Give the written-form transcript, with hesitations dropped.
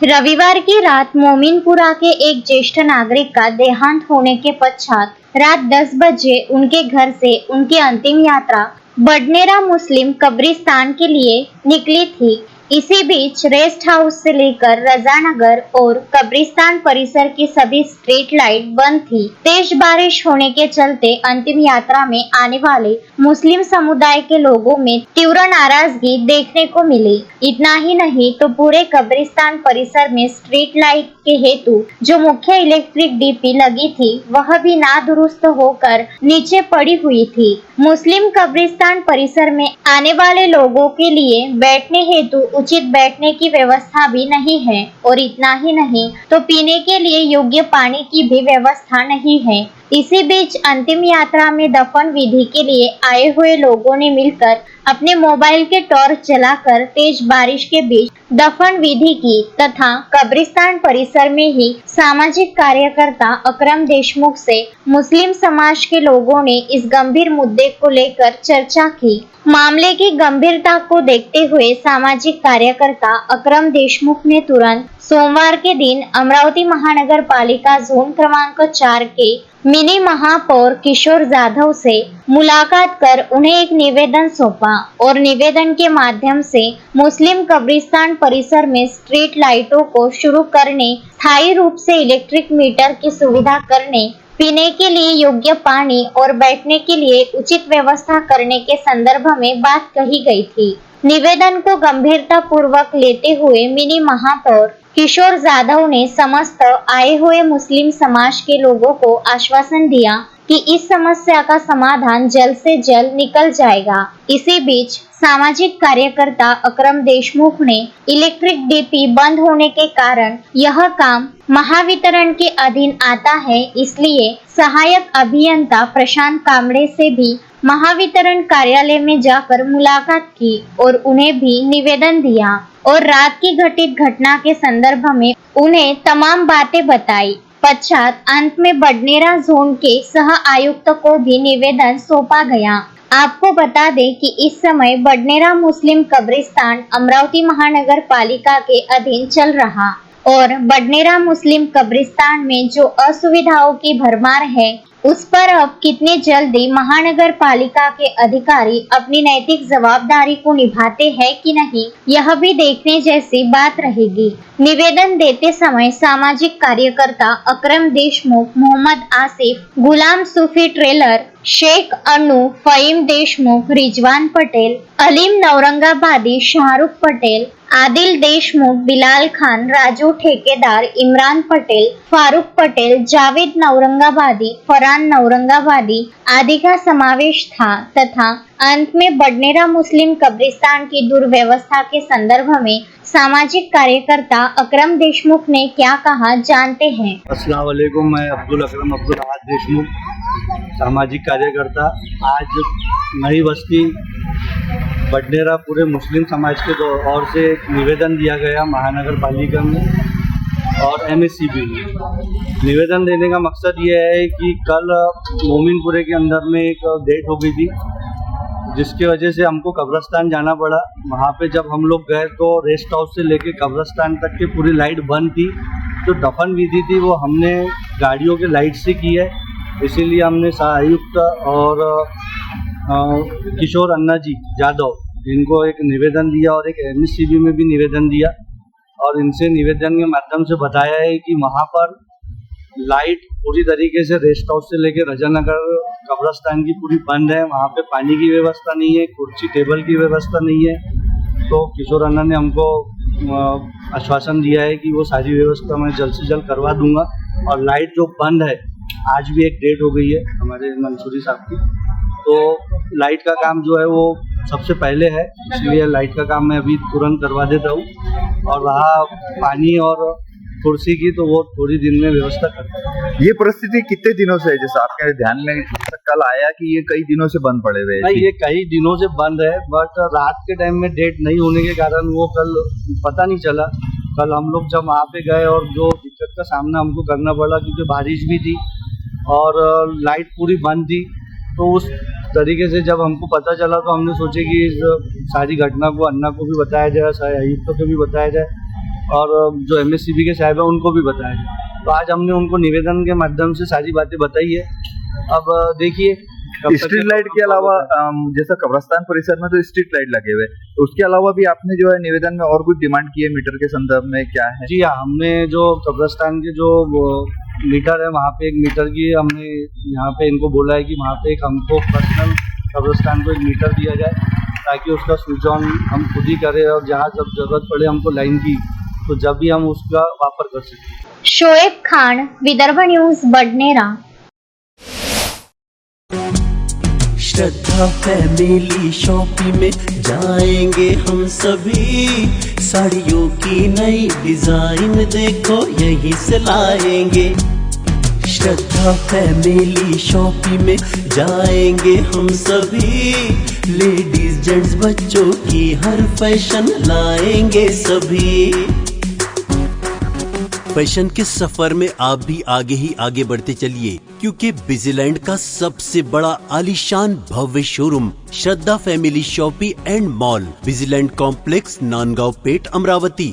रविवार की रात मोमिनपुरा के एक ज्येष्ठ नागरिक का देहांत होने के पश्चात रात 10 बजे उनके घर से उनकी अंतिम यात्रा बडनेरा मुस्लिम कब्रिस्तान के लिए निकली थी। इसी बीच रेस्ट हाउस से लेकर रजानगर और कब्रिस्तान परिसर की सभी स्ट्रीट लाइट बंद थी। तेज बारिश होने के चलते अंतिम यात्रा में आने वाले मुस्लिम समुदाय के लोगों में तीव्र नाराजगी देखने को मिली। इतना ही नहीं तो पूरे कब्रिस्तान परिसर में स्ट्रीट लाइट के हेतु जो मुख्य इलेक्ट्रिक डीपी लगी थी वह भी नादुरुस्त होकर नीचे पड़ी हुई थी। मुस्लिम कब्रिस्तान परिसर में आने वाले लोगों के लिए बैठने हेतु उचित बैठने की व्यवस्था भी नहीं है और इतना ही नहीं तो पीने के लिए योग्य पानी की भी व्यवस्था नहीं है। इसी बीच अंतिम यात्रा में दफन विधि के लिए आए हुए लोगों ने मिलकर अपने मोबाइल के टॉर्च जलाकर तेज बारिश के बीच दफन विधि की तथा कब्रिस्तान परिसर में ही सामाजिक कार्यकर्ता अकरम देशमुख से मुस्लिम समाज के लोगों ने इस गंभीर मुद्दे को लेकर चर्चा की। मामले की गंभीरता को देखते हुए सामाजिक कार्यकर्ता अकरम देशमुख ने तुरंत सोमवार के दिन अमरावती महानगर पालिका जोन क्रमांक 4 के मिनी महापौर किशोर जाधव से मुलाकात कर उन्हें एक निवेदन सौंपा और निवेदन के माध्यम से मुस्लिम कब्रिस्तान परिसर में स्ट्रीट लाइटों को शुरू करने, स्थायी रूप से इलेक्ट्रिक मीटर की सुविधा करने, पीने के लिए योग्य पानी और बैठने के लिए उचित व्यवस्था करने के संदर्भ में बात कही गई थी। निवेदन को गंभीरता पूर्वक लेते हुए मिनी महापौर किशोर जाधव ने समस्त आए हुए मुस्लिम समाज के लोगों को आश्वासन दिया कि इस समस्या का समाधान जल्द से जल्द निकल जाएगा। इसी बीच सामाजिक कार्यकर्ता अकरम देशमुख ने इलेक्ट्रिक डीपी बंद होने के कारण यह काम महावितरण के अधीन आता है, इसलिए सहायक अभियंता प्रशांत कामड़े से भी महावितरण कार्यालय में जाकर मुलाकात की और उन्हें भी निवेदन दिया और रात की घटित घटना के संदर्भ में उन्हें तमाम बातें बताई। पश्चात अंत में बडनेरा जोन के सह आयुक्त को भी निवेदन सौंपा गया। आपको बता दें कि इस समय बडनेरा मुस्लिम कब्रिस्तान अमरावती महानगर पालिका के अधीन चल रहा और बडनेरा मुस्लिम कब्रिस्तान में जो असुविधाओं की भरमार है उस पर अब कितनी जल्दी महानगर पालिका के अधिकारी अपनी नैतिक जवाबदारी को निभाते हैं कि नहीं, यह भी देखने जैसी बात रहेगी। निवेदन देते समय सामाजिक कार्यकर्ता अकरम देशमुख, मोहम्मद आसिफ, गुलाम सूफी ट्रेलर, शेख अनु, फहीम देशमुख, रिजवान पटेल, अलीम नौरंगाबादी, शाहरुख पटेल, आदिल देशमुख, बिलाल खान, राजू ठेकेदार, इमरान पटेल, फारूक पटेल, जावेद नौरंगाबादी, फरहान नौरंगाबादी आदि का समावेश था तथा अंत में बडनेरा मुस्लिम कब्रिस्तान की दुर्व्यवस्था के संदर्भ में सामाजिक कार्यकर्ता अकरम देशमुख ने क्या कहा, जानते हैं। अस्सलाम वालेकुम, मैं अब्दुल अहद देशमुख, सामाजिक कार्यकर्ता। आज नई बस्ती बडनेरा पूरे मुस्लिम समाज के ओर से एक निवेदन दिया गया महानगर पालिका में और MSCB में। निवेदन देने का मकसद ये है कि कल मोमिनपुरे के अंदर में एक डेट हो गई थी जिसकी वजह से हमको कब्रिस्तान जाना पड़ा। वहाँ पे जब हम लोग गए तो रेस्ट हाउस से लेके कब्रिस्तान तक की पूरी लाइट बंद थी। जो दफन विधि थी वो हमने गाड़ियों के लाइट से की है, इसीलिए हमने आयुक्त और किशोर अन्ना जी जाधव इनको एक निवेदन दिया और एक MSCB में भी निवेदन दिया और इनसे निवेदन के माध्यम से बताया है कि वहाँ पर लाइट पूरी तरीके से रेस्ट हाउस से लेकर रजानगर कब्रिस्तान की पूरी बंद है। वहाँ पे पानी की व्यवस्था नहीं है, कुर्सी टेबल की व्यवस्था नहीं है। तो किशोर अन्ना ने हमको आश्वासन दिया है कि वो सारी व्यवस्था मैं जल्द से जल्द करवा दूंगा। और लाइट जो बंद है, आज भी एक डेट हो गई है हमारे मंसूरी साहब की, तो लाइट का काम जो है वो सबसे पहले है, इसलिए लाइट का काम मैं अभी तुरंत करवा देता हूँ। और रहा पानी और कुर्सी की तो वो थोड़ी दिन में व्यवस्था करते हैं। ये परिस्थिति कितने दिनों से है, जैसे आपके ध्यान में कल आया कि ये कई दिनों से बंद पड़े हुए हैं? नहीं, ये कई दिनों से बंद है, बट रात के टाइम में डेट नहीं होने के कारण वो कल पता नहीं चला। कल हम लोग जब वहाँ पे गए और जो दिक्कत का सामना हमको करना पड़ा क्योंकि बारिश भी थी और लाइट पूरी बंद थी, तो उस तरीके से जब हमको पता चला तो हमने सोचे कि इस सारी घटना को अन्ना को भी बताया जाए, आयुक्त को भी बताया जाए और जो MSCB के साहब हैं उनको भी बताया जाए। तो आज हमने उनको निवेदन के माध्यम से सारी बातें बताई है। अब देखिए स्ट्रीट लाइट के अलावा जैसा कब्रिस्तान परिसर में तो स्ट्रीट लाइट लगे हुए, तो उसके अलावा भी आपने जो है निवेदन में और कुछ डिमांड की है मीटर के संदर्भ में, क्या है? जी हाँ, हमने जो कब्रिस्तान के जो मीटर है वहाँ पे एक मीटर की हमने यहाँ पे इनको बोला है कि वहाँ पे एक हमको पर्सनल कब्रिस्तान को एक मीटर दिया जाए ताकि उसका स्विच ऑन हम खुद ही करें और जहाँ जब जरूरत पड़े हमको लाइन की तो जब भी हम उसका वापर कर सकें। शोएब खान, विदर्भ न्यूज, बडनेरा। श्रद्धा फैमिली शॉपिंग में जाएंगे हम सभी, साड़ियों की नई डिजाइन देखो यहीं से लाएंगे। श्रद्धा फैमिली शॉपिंग में जाएंगे हम सभी, लेडीज जेंट्स बच्चों की हर फैशन लाएंगे सभी। फैशन के सफर में आप भी आगे ही आगे बढ़ते चलिए, क्योंकि बिजीलैंड का सबसे बड़ा आलीशान भव्य showroom Shraddha family shopping and mall, Busyland complex, Nandgaon Peth, Amravati.